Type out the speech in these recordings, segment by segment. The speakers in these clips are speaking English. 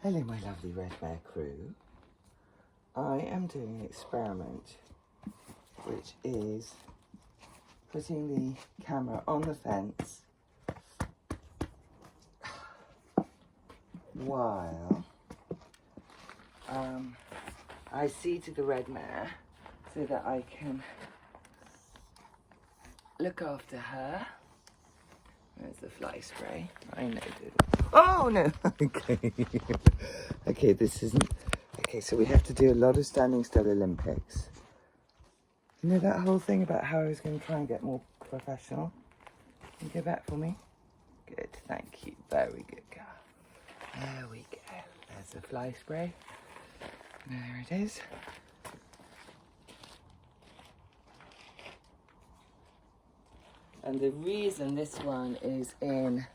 Hello, my lovely Red Bear crew. I am doing an experiment, which is putting the camera on the fence while I see to the red mare so that I can look after her. There's the fly spray. I know. Oh no! Okay. Okay, this isn't. Okay, so we have to do a lot of standing still Olympics. You know that whole thing about how I was going to try and get more professional? Can you go back for me? Good, thank you. Very good, girl. There we go. There's the fly spray. There it is. And the reason this one is in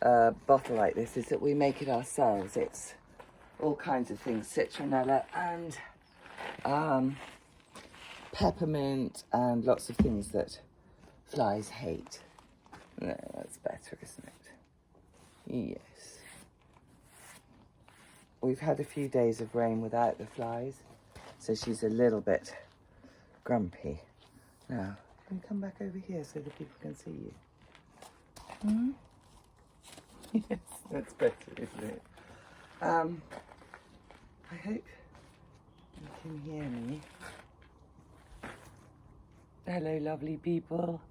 a bottle like this is that we make it ourselves. It's all kinds of things, citronella and peppermint and lots of things that flies hate. No, that's better, isn't it? Yes. We've had a few days of rain without the flies, so she's a little bit grumpy. Now, can you come back over here so that people can see you? Hmm? Yes, that's better, isn't it? I hope you can hear me. Hello, lovely people.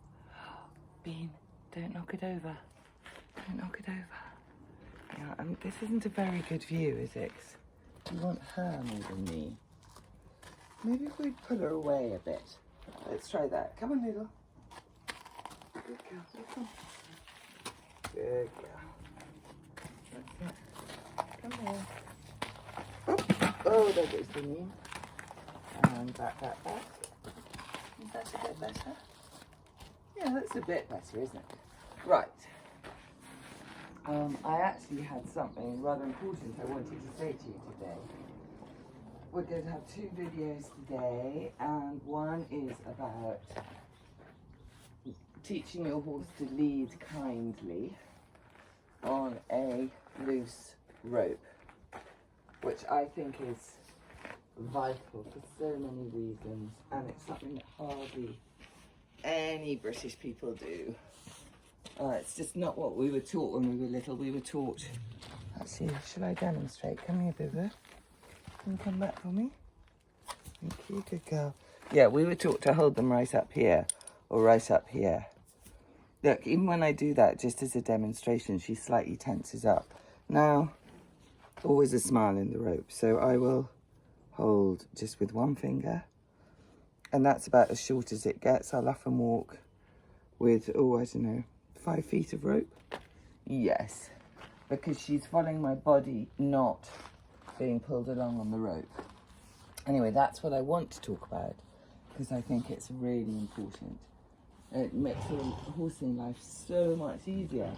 Bean, don't knock it over. Don't knock it over. Yeah, this isn't a very good view, is it? You want her more than me. Maybe if we pull her away a bit. Let's try that. Come on, Noodle. Good girl. Come. Good girl. That's it. Come here. Oh, there goes the knee. And back. Is that a bit better? Yeah, that's a bit better, isn't it? Right. I actually had something rather important I wanted to say to you today. We're going to have two videos today, and one is about teaching your horse to lead kindly on a loose rope, which I think is vital for so many reasons, and it's something that hardly any British people do. It's just not what we were taught when we were little. We were taught... Actually, should I demonstrate? Come here, Bibba. Can you come back for me? Thank you, good girl. Yeah, we were taught to hold them right up here, or right up here. Look, even when I do that, just as a demonstration, she slightly tenses up. Now, always a smile in the rope. So I will hold just with one finger. And that's about as short as it gets. I'll often walk with, oh, I don't know, 5 feet of rope. Yes, because she's following my body, not being pulled along on the rope. Anyway, that's what I want to talk about, because I think it's really important. It makes your horsing life so much easier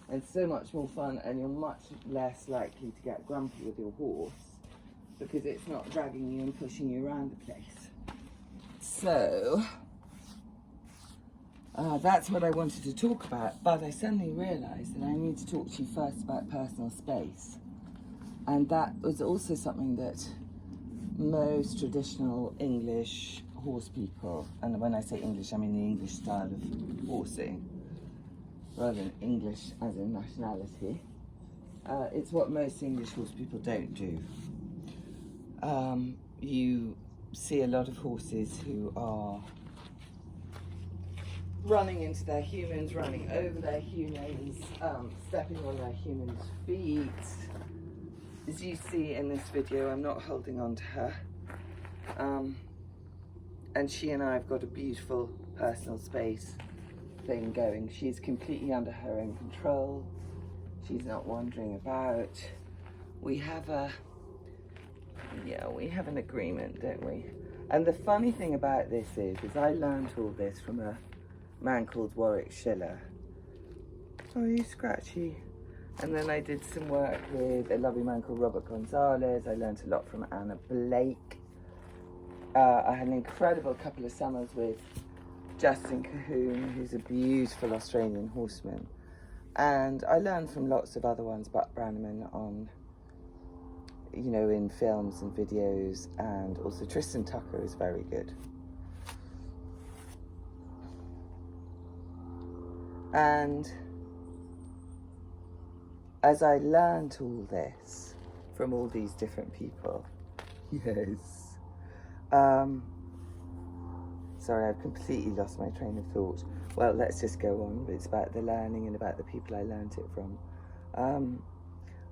and so much more fun, and you're much less likely to get grumpy with your horse because it's not dragging you and pushing you around the place. So, that's what I wanted to talk about, but I suddenly realised that I need to talk to you first about personal space. And that was also something that most traditional English horse people, and when I say English, I mean the English style of horsing, rather than English as in nationality, it's what most English horse people don't do. You see a lot of horses who are running into their humans, running over their humans, stepping on their humans' feet. As you see in this video, I'm not holding on to her. And she and I have got a beautiful personal space thing going. She's completely under her own control. She's not wandering about. We have an agreement, don't we? And the funny thing about this is I learned all this from a man called Warwick Schiller. Oh, you scratchy. And then I did some work with a lovely man called Robert Gonzalez. I learned a lot from Anna Blake. I had an incredible couple of summers with Justin Cahoon, who's a beautiful Australian horseman. And I learned from lots of other ones, Buck Brannaman, on you know, in films and videos, and also Tristan Tucker is very good. And as I learned all this from all these different people, yes, sorry, I've completely lost my train of thought. Well, let's just go on. It's about the learning and about the people I learned it from.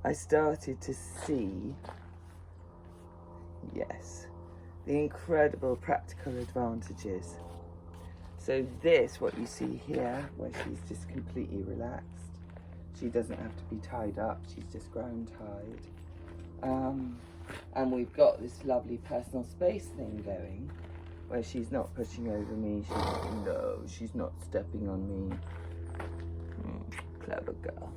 I started to see, yes, the incredible practical advantages. So this, what you see here, where she's just completely relaxed. She doesn't have to be tied up, she's just ground tied. And we've got this lovely personal space thing going, where she's not pushing over me, she's not stepping on me. Clever girl.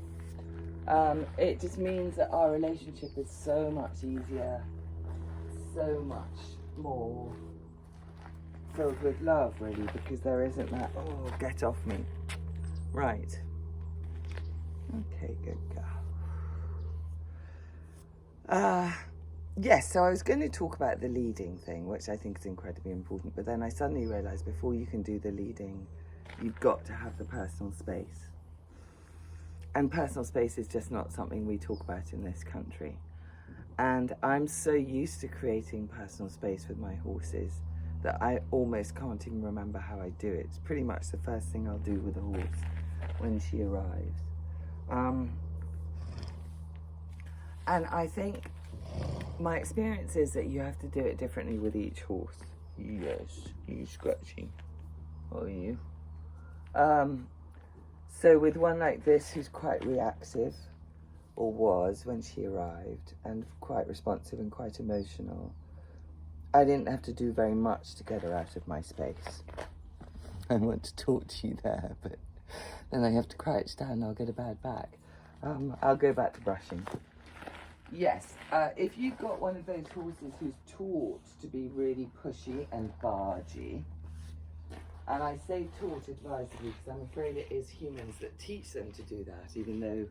It just means that our relationship is so much easier, so much more filled with love, really, because there isn't that, oh, get off me. Right. Okay, good girl. Yes, so I was going to talk about the leading thing, which I think is incredibly important, but then I suddenly realised before you can do the leading, you've got to have the personal space. And personal space is just not something we talk about in this country. And I'm so used to creating personal space with my horses that I almost can't even remember how I do it. It's pretty much the first thing I'll do with a horse when she arrives. And I think my experience is that you have to do it differently with each horse. Yes, you scratchy. Are you? So with one like this who's quite reactive, or was when she arrived, and quite responsive and quite emotional, I didn't have to do very much to get her out of my space. I want to talk to you there, but then I have to crouch down and I'll get a bad back. I'll go back to brushing. Yes, if you've got one of those horses who's taught to be really pushy and bargy, and I say taught advisedly because I'm afraid it is humans that teach them to do that, even though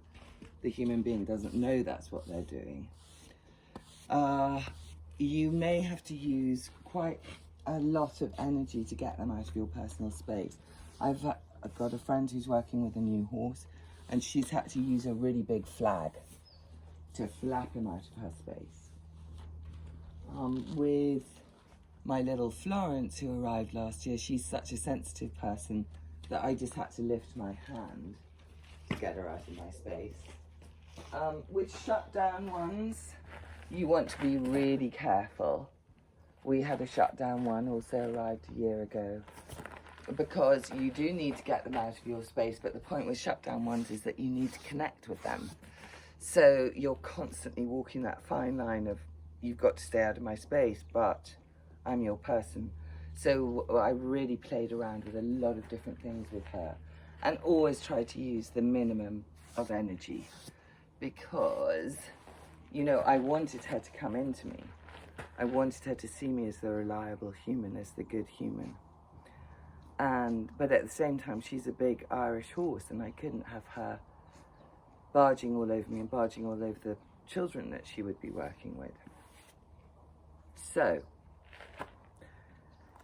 the human being doesn't know that's what they're doing. You may have to use quite a lot of energy to get them out of your personal space. I've got a friend who's working with a new horse, and she's had to use a really big flag to flap him out of her space. With my little Florence, who arrived last year, she's such a sensitive person that I just had to lift my hand to get her out of my space. With shutdown ones, you want to be really careful. We had a shutdown one also arrived a year ago, because you do need to get them out of your space, but the point with shutdown ones is that you need to connect with them. So you're constantly walking that fine line of, you've got to stay out of my space, but I'm your person. So I really played around with a lot of different things with her, and always tried to use the minimum of energy, because, you know, I wanted her to come into me. I wanted her to see me as the reliable human, as the good human. But at the same time, she's a big Irish horse, and I couldn't have her barging all over me and barging all over the children that she would be working with. So,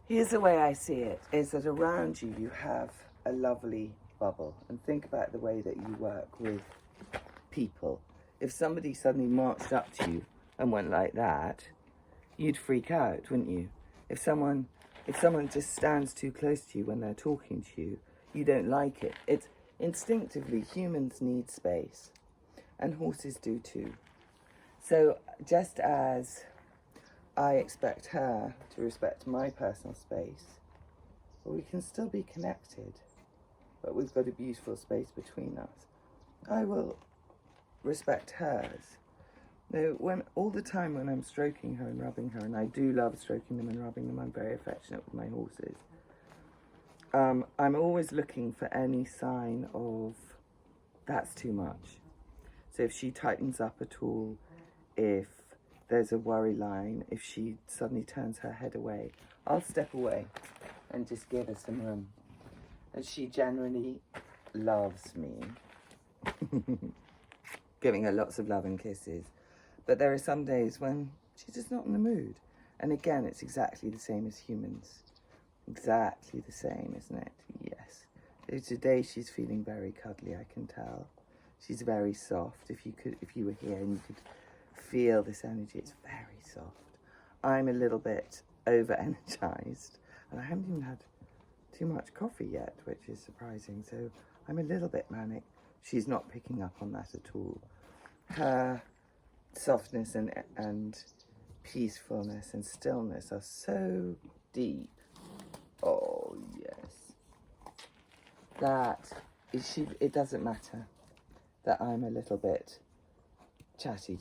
here's the way I see it, is that around you, you have a lovely bubble. And think about the way that you work with people. If somebody suddenly marched up to you and went like that, you'd freak out, wouldn't you? If someone just stands too close to you when they're talking to you, you don't like it. It's instinctively, humans need space, and horses do too. So just as I expect her to respect my personal space, well, we can still be connected, but we've got a beautiful space between us. I will respect hers. Now, all the time when I'm stroking her and rubbing her, and I do love stroking them and rubbing them, I'm very affectionate with my horses. I'm always looking for any sign of that's too much. So if she tightens up at all, if there's a worry line, if she suddenly turns her head away, I'll step away and just give her some room. And she generally loves me. Giving her lots of love and kisses. But there are some days when she's just not in the mood. And again, it's exactly the same as humans. Exactly the same, isn't it? Yes. So today she's feeling very cuddly, I can tell. She's very soft. If you were here and you could feel this energy, it's very soft. I'm a little bit over-energized, and I haven't even had too much coffee yet, which is surprising. So I'm a little bit manic. She's not picking up on that at all. Her softness and peacefulness and stillness are so deep. Oh yes. It doesn't matter that I'm a little bit chatty,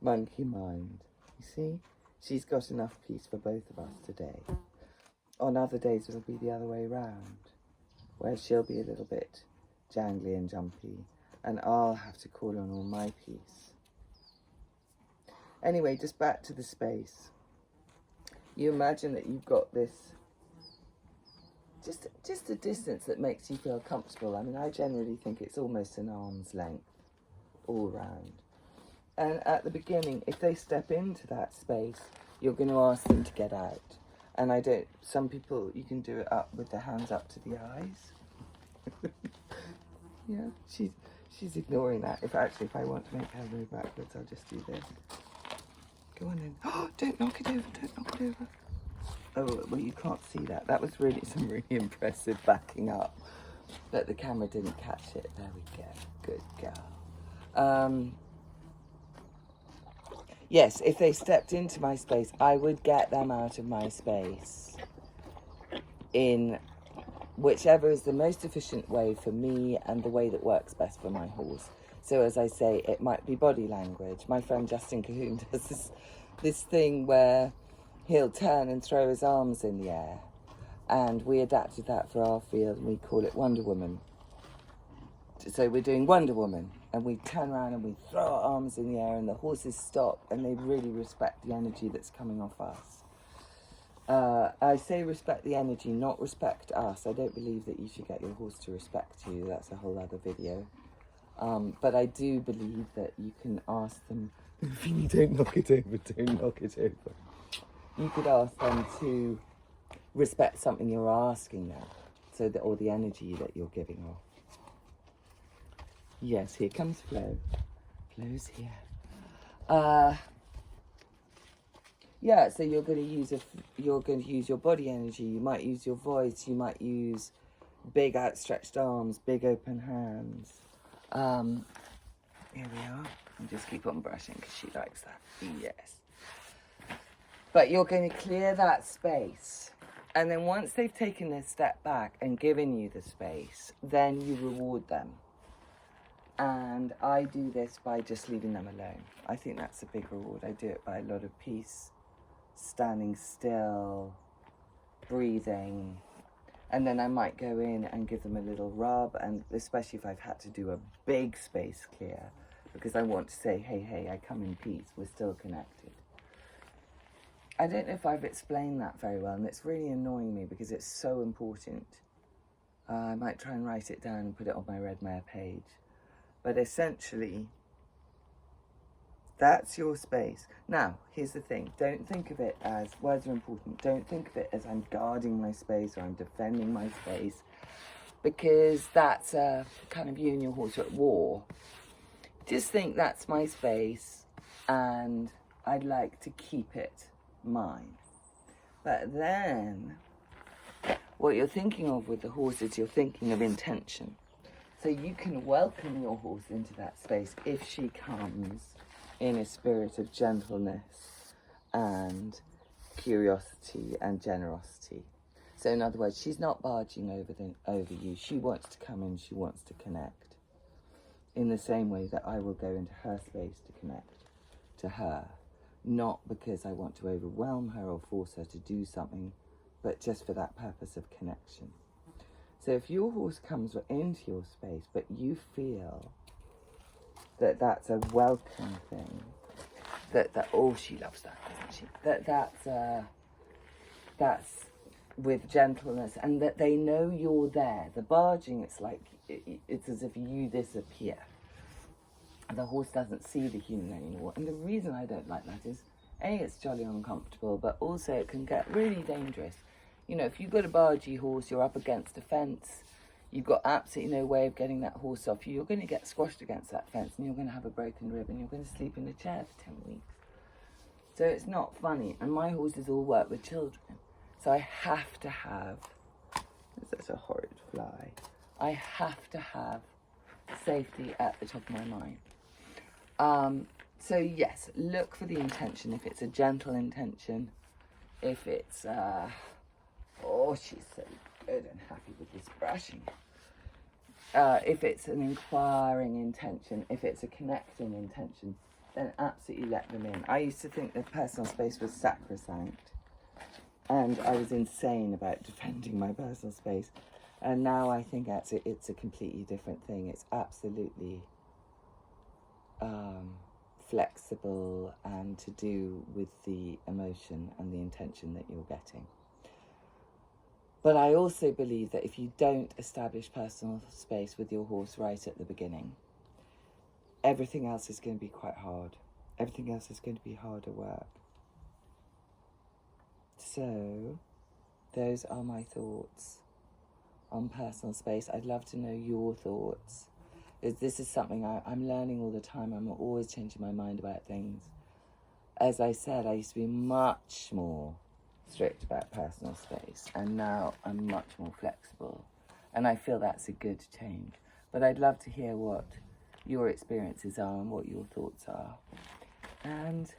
monkey mind. You see? She's got enough peace for both of us today. On other days it'll be the other way round, where she'll be a little bit jangly and jumpy, and I'll have to call on all my peace. Anyway, just back to the space. You imagine that you've got this, just a distance that makes you feel comfortable. I mean, I generally think it's almost an arm's length all round. And at the beginning, if they step into that space, you're going to ask them to get out. And some people, you can do it up with their hands up to the eyes. Yeah, she's ignoring that. If I want to make her move backwards, I'll just do this. Go on in. Oh, don't knock it over, don't knock it over. Oh, well, you can't see that. That was some really impressive backing up. But the camera didn't catch it. There we go. Good girl. Yes, if they stepped into my space, I would get them out of my space in whichever is the most efficient way for me and the way that works best for my horse. So as I say, it might be body language. My friend Justin Cahoon does this thing where he'll turn and throw his arms in the air. And we adapted that for our field and we call it Wonder Woman. So we're doing Wonder Woman and we turn around and we throw our arms in the air and the horses stop and they really respect the energy that's coming off us. I say respect the energy, not respect us. I don't believe that you should get your horse to respect you. That's a whole other video. But I do believe that you can ask them, Vinny, don't knock it over, don't knock it over. You could ask them to respect something you're asking them, or the energy that you're giving off. Yes, here comes Flo. Flo's here. Yeah, so you're going to use your body energy. You might use your voice. You might use big outstretched arms, big open hands. Here we are. And just keep on brushing because she likes that. Yes. But you're going to clear that space. And then once they've taken their step back and given you the space, then you reward them. And I do this by just leaving them alone. I think that's a big reward. I do it by a lot of peace, standing still, breathing. And then I might go in and give them a little rub, and especially if I've had to do a big space clear, because I want to say, hey, I come in peace, we're still connected. I don't know if I've explained that very well, and it's really annoying me because it's so important. I might try and write it down and put it on my Red Mare page. But essentially, that's your space. Now, here's the thing. Don't think of it as, words are important, don't think of it as I'm guarding my space or I'm defending my space, because that's kind of you and your horse are at war. Just think that's my space and I'd like to keep it mine. But then, what you're thinking of with the horse is you're thinking of intention. So you can welcome your horse into that space if she comes in a spirit of gentleness and curiosity and generosity. So in other words, she's not barging over you. She wants to come in, she wants to connect. In the same way that I will go into her space to connect to her. Not because I want to overwhelm her or force her to do something, but just for that purpose of connection. So if your horse comes into your space, but you feel that that's a welcome thing, that oh, she loves that, doesn't she? That's with gentleness, and that they know you're there. The barging, it's like, it's as if you disappear. the horse doesn't see the human anymore. And the reason I don't like that is, A, it's jolly uncomfortable, but also it can get really dangerous. You know, if you've got a bargy horse, you're up against a fence, you've got absolutely no way of getting that horse off you, you're going to get squashed against that fence and you're going to have a broken rib and you're going to sleep in a chair for 10 weeks. So it's not funny. And my horses all work with children. So I have to have, that's a horrid fly, I have to have safety at the top of my mind. So yes, look for the intention. If it's a gentle intention, if it's, oh, she's so good and happy with this brushing. If it's an inquiring intention, if it's a connecting intention, then absolutely let them in. I used to think that personal space was sacrosanct, and I was insane about defending my personal space. And now I think it's a completely different thing. It's absolutely flexible and to do with the emotion and the intention that you're getting. But I also believe that if you don't establish personal space with your horse right at the beginning, everything else is going to be quite hard. Everything else is going to be harder work. So, those are my thoughts on personal space. I'd love to know your thoughts. This is something I'm learning all the time. I'm always changing my mind about things. As I said, I used to be much more strict about personal space, and now I'm much more flexible. And I feel that's a good change. But I'd love to hear what your experiences are and what your thoughts are. And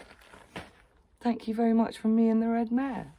thank you very much from me and the Red Mare.